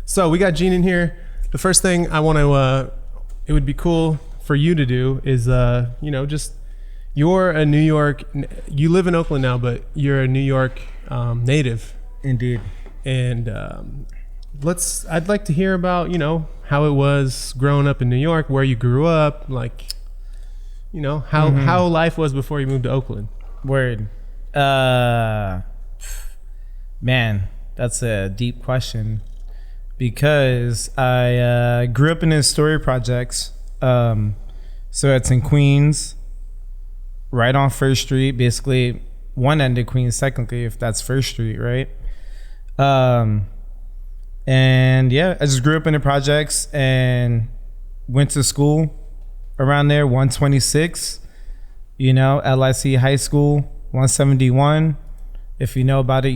So we got Gene in here. The first thing I want to, it would be cool for you to do is, just you're a New York, you live in Oakland now, but you're a New York native. Indeed. And I'd like to hear about, how it was growing up in New York, where you grew up, like, how life was before you moved to Oakland. Word. Man, that's a deep question because I grew up in the Astoria projects. So it's in Queens, right on First Street, basically one end of Queens, technically, if that's First Street, right? And yeah, I just grew up in the projects and went to school around there, 126, LIC High School, 171. If you know about it,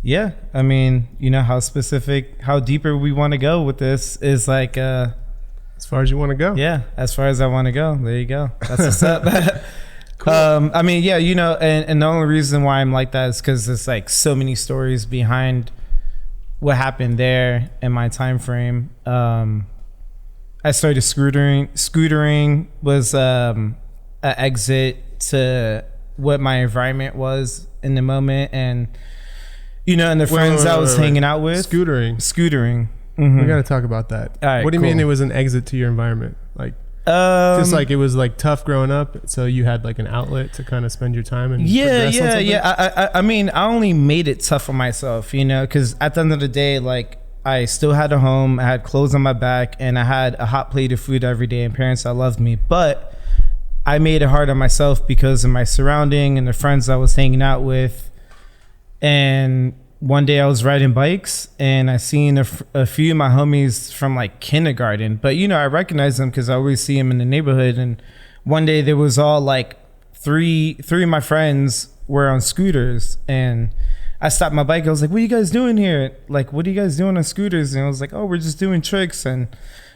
yeah, I mean, how deeper we want to go with this is like, as far as you want to go. Yeah, as far as I want to go. There you go. That's what's up. Cool. I mean, yeah, and the only reason why I'm like that is because there's like so many stories behind what happened there in my time frame. I started scootering. Scootering was an exit to what my environment was in the moment, and and the friends I was hanging out with. Scootering. Mm-hmm. We got to talk about that. All right, what do you mean it was an exit to your environment? Like, just like it was like tough growing up, so you had like an outlet to kind of spend your time and yeah. I mean, I only made it tough for myself, because at the end of the day, like I still had a home, I had clothes on my back, and I had a hot plate of food every day, and parents that loved me. But I made it hard on myself because of my surrounding and the friends I was hanging out with. And one day I was riding bikes and I seen a few of my homies from like kindergarten, but I recognize them because I always see them in the neighborhood. And one day there was all like three of my friends were on scooters, and I stopped my bike. I was like, what are you guys doing here? Like, what are you guys doing on scooters? And I was like, oh, we're just doing tricks. And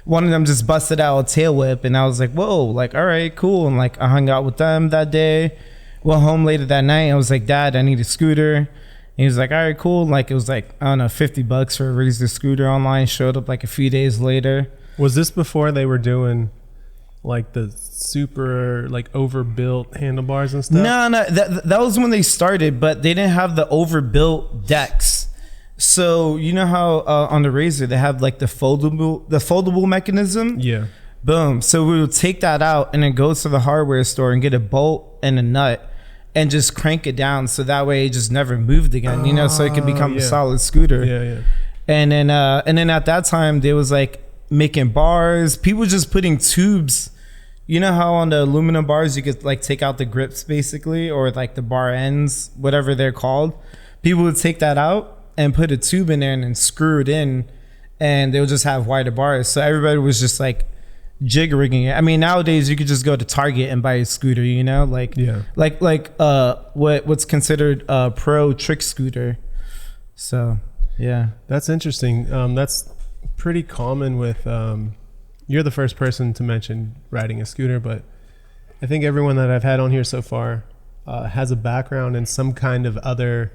one of them just busted out a tail whip, and I was like, whoa, like, all right, cool. And like I hung out with them that day, went home later that night. I was like, Dad, I need a scooter. He was like, all right, cool. Like, it was like, I don't know, $50 for a Razor scooter online. Showed up like a few days later. Was this before they were doing like the super like overbuilt handlebars and stuff? No, that was when they started, but they didn't have the overbuilt decks. So you know how on the Razor they have like the foldable mechanism? Yeah. Boom. So we would take that out and then go to the hardware store and get a bolt and a nut and just crank it down, so that way it just never moved again, so it could become a solid scooter. Yeah. And then at that time they was like making bars. People just putting tubes. You know how on the aluminum bars you could like take out the grips basically, or like the bar ends, whatever they're called. People would take that out and put a tube in there and then screw it in, and they would just have wider bars. So everybody was just like jig rigging it. I mean, nowadays you could just go to Target and buy a scooter, like what's considered a pro trick scooter. So yeah, that's interesting. That's pretty common with you're the first person to mention riding a scooter, but I think everyone that I've had on here so far has a background in some kind of other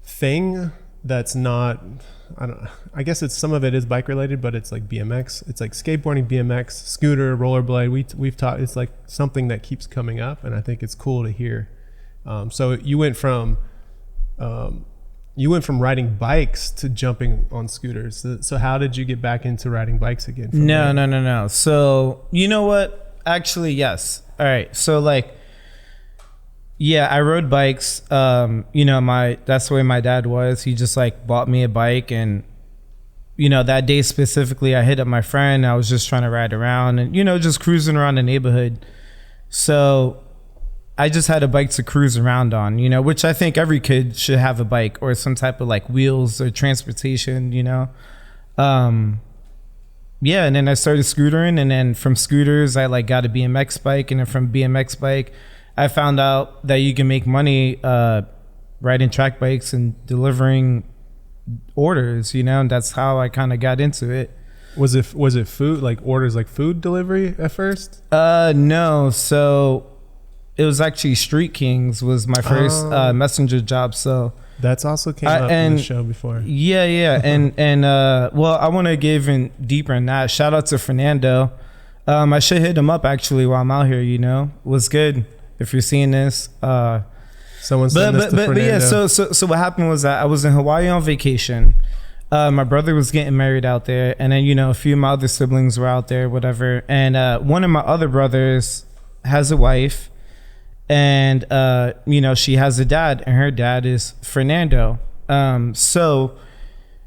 thing that's not, I guess it's, some of it is bike related, but it's like BMX. It's like skateboarding, BMX, scooter, rollerblade. We've taught, it's like something that keeps coming up, and I think it's cool to hear. So you went from riding bikes to jumping on scooters. So how did you get back into riding bikes again? No. So you know what? Actually, yes. All right. So like, yeah, I rode bikes. That's the way my dad was. He just like bought me a bike, and that day specifically, I hit up my friend. I was just trying to ride around and just cruising around the neighborhood. So I just had a bike to cruise around on, which I think every kid should have a bike or some type of like wheels or transportation, Yeah, and then I started scootering, and then from scooters, I like got a BMX bike, and then from BMX bike, I found out that you can make money riding track bikes and delivering orders, and that's how I kind of got into it. Was it food, like orders, like food delivery at first? No. So it was actually Street Kings was my first messenger job. So that's also came up in the show before. Yeah. and well, I want to give in deeper in that. Shout out to Fernando. I should hit him up actually while I'm out here, you know. Was good if you're seeing this. Someone sent this to Fernando. But yeah, so what happened was that I was in Hawaii on vacation. My brother was getting married out there, and then, you know, a few of my other siblings were out there, whatever. And one of my other brothers has a wife, and you know, she has a dad, and her dad is Fernando. So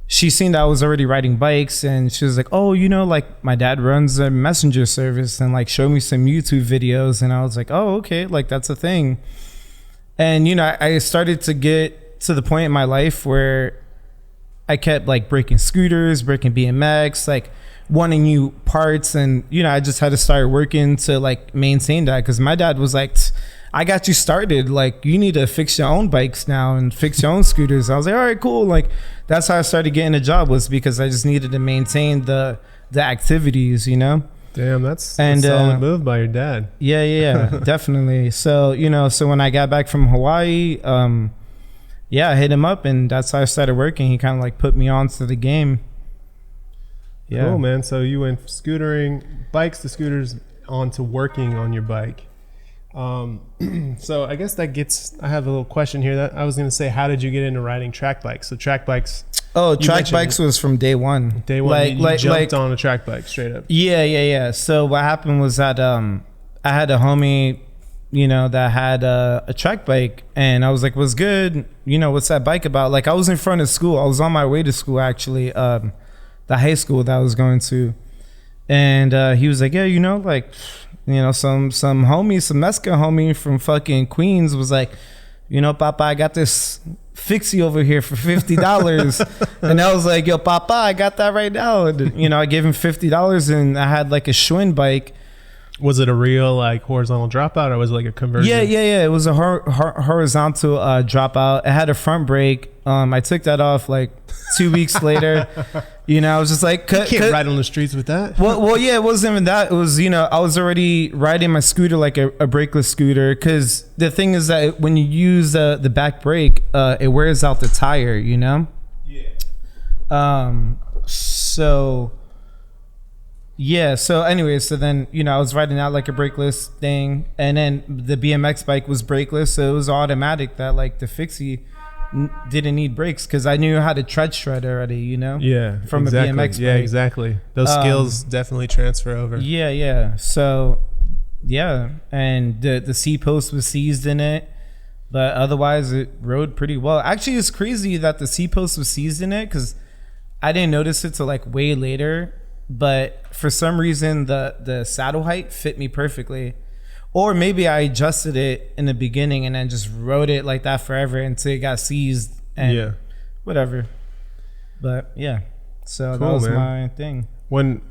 she seen that I was already riding bikes, and she was like, oh, you know, like my dad runs a messenger service, and like show me some YouTube videos. And I was like, oh, okay, like that's a thing. And, you know, I started to get to the point in my life where I kept like breaking scooters, breaking BMX, like wanting new parts. And, you know, I just had to start working to like maintain that, because my dad was like, I got you started. Like, you need to fix your own bikes now and fix your own scooters. I was like, all right, cool. Like, that's how I started getting a job, was because I just needed to maintain the activities, you know? Damn, that's a solid move by your dad. Yeah, definitely. So, you know, so when I got back from Hawaii, yeah, I hit him up, and that's how I started working. He kind of like put me onto the game. Yeah. Cool, man. So you went scootering, bikes to scooters, on to working on your bike. So I guess that gets, I have a little question here that I was going to say, how did you get into riding track bikes? So track bikes. Oh, track bikes was from day one. Day one, you jumped on a track bike straight up. Yeah. So what happened was that I had a homie, you know, that had a track bike, and I was like, what's good? You know, what's that bike about? Like, I was in front of school. I was on my way to school, actually, the high school that I was going to. And he was like, yeah, you know, like, you know, some homie, some Mexican homie from fucking Queens was like, you know, Papa, I got this fixie over here for $50. And I was like, yo, Papa, I got that right now. And, you know, I gave him $50, and I had like a Schwinn bike. Was it a real like horizontal dropout, or was it like a conversion? Yeah. It was a horizontal dropout. It had a front brake. I took that off like 2 weeks later. You know, I was just like, you can't ride on the streets with that. Well, yeah, it wasn't even that. It was, you know, I was already riding my scooter like a brakeless scooter, because the thing is that when you use the back brake, it wears out the tire, you know? Yeah. So anyway, so then, you know, I was riding out like a brakeless thing, and then the BMX bike was brakeless, so it was automatic that like the fixie didn't need brakes, because I knew how to tread shred already, you know? Yeah, from exactly. a BMX bike. Yeah, exactly. Those skills definitely transfer over. Yeah. So, yeah, and the C post was seized in it, but otherwise it rode pretty well. Actually, it's crazy that the C post was seized in it, because I didn't notice it till like way later. But for some reason, the saddle height fit me perfectly. Or maybe I adjusted it in the beginning and then just rode it like that forever until it got seized and whatever. But yeah, so cool, that was my thing. When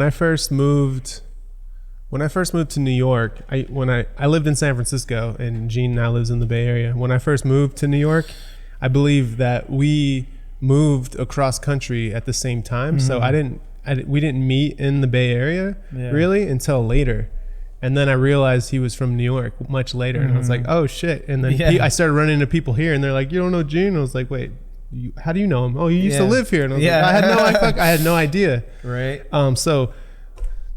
I first moved to New York, I lived in San Francisco, and Gene now lives in the Bay Area. When I first moved to New York, I believe that we moved across country at the same time. Mm-hmm. So we didn't meet in the Bay Area really until later. And then I realized he was from New York much later. Mm-hmm. And I was like, oh shit. And then I started running into people here, and they're like, you don't know Gene? I was like, wait, how do you know him? Oh, you used to live here. And I was like, I had no idea. Right. So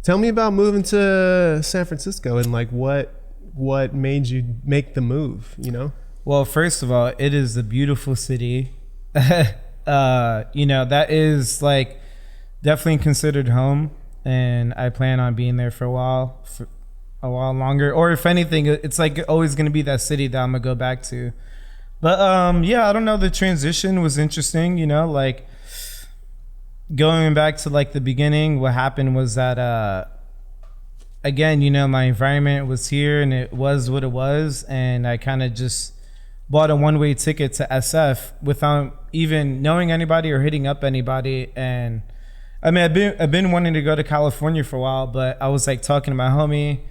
tell me about moving to San Francisco, and like what made you make the move, you know? Well, first of all, it is a beautiful city. You know, that is like definitely considered home, and I plan on being there for a while longer, or if anything, it's like always going to be that city that I'm gonna go back to. But yeah, I don't know, the transition was interesting, you know, like going back to like the beginning. What happened was that again, you know, my environment was here and it was what it was, and I kind of just bought a one-way ticket to SF without even knowing anybody or hitting up anybody. And I mean, I've been wanting to go to California for a while, but I was like talking to my homie,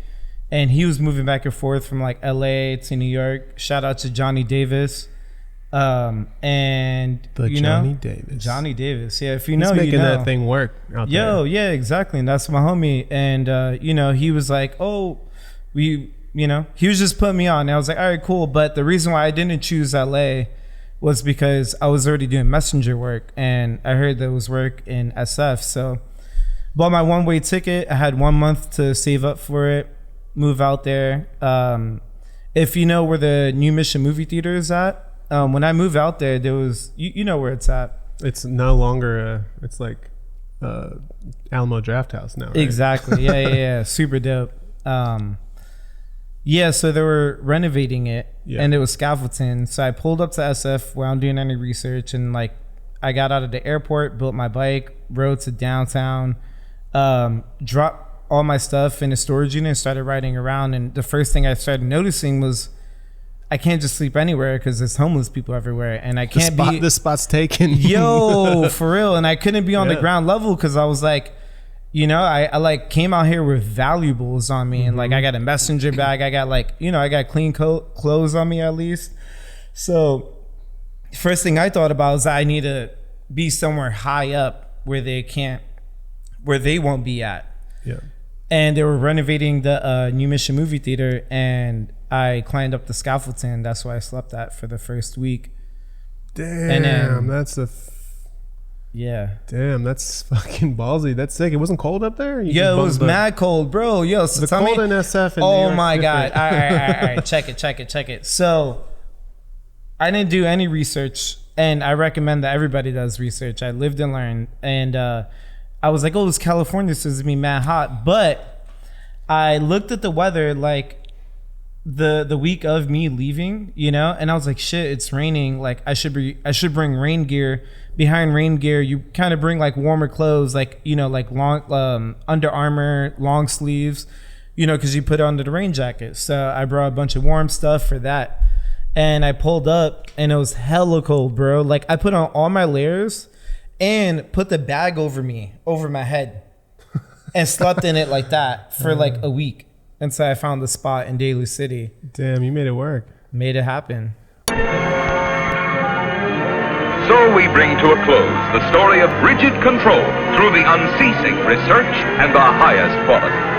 and he was moving back and forth from like LA to New York. Shout out to Johnny Davis. And Johnny Davis. Yeah, if you know, he's making you know that thing work out there. Yeah, exactly. And that's my homie. And you know, he was like, oh, he was just putting me on. And I was like, all right, cool. But the reason why I didn't choose LA was because I was already doing messenger work, and I heard there was work in SF. So bought my one-way ticket. I had 1 month to save up for it, move out there. If you know where the New Mission movie theater is at, when I moved out there, there was, you know where it's at. It's no longer it's like Alamo Draft House now, right? Exactly. Yeah. Super dope. Yeah, so they were renovating it, and it was Scaffoldton. So I pulled up to SF where I'm doing any research, and like I got out of the airport, built my bike, rode to downtown, dropped all my stuff in a storage unit, and started riding around. And the first thing I started noticing was I can't just sleep anywhere because there's homeless people everywhere, and I can't be. This spot's taken. Yo, for real. And I couldn't be on the ground level because I was like, I like came out here with valuables on me, and like I got a messenger bag. I got like, I got clean clothes on me at least. So first thing I thought about is I need to be somewhere high up where they won't be at. Yeah. And they were renovating the New Mission movie theater, and I climbed up the scaffolding. That's why I slept at for the first week. Damn, and then, Damn, that's fucking ballsy. That's sick. It wasn't cold up there? It was mad cold, bro. Yo, so the tell cold me, in SF and oh my God. All right. Check it. So I didn't do any research, and I recommend that everybody does research. I lived and learned, and I was like, oh, it's California, so it's gonna be mad hot. But I looked at the weather like the week of me leaving, and I was like, shit, it's raining. Like I should bring rain gear. Behind rain gear, you kind of bring like warmer clothes, like like long Under Armour long sleeves, because you put it under the rain jacket. So I brought a bunch of warm stuff for that, and I pulled up, and it was hella cold, bro. Like I put on all my layers and put the bag over my head, and slept in it like that for like a week. And so I found the spot in Daly City. Damn, you made it work. Made it happen. So we bring to a close the story of rigid control through the unceasing research and the highest quality.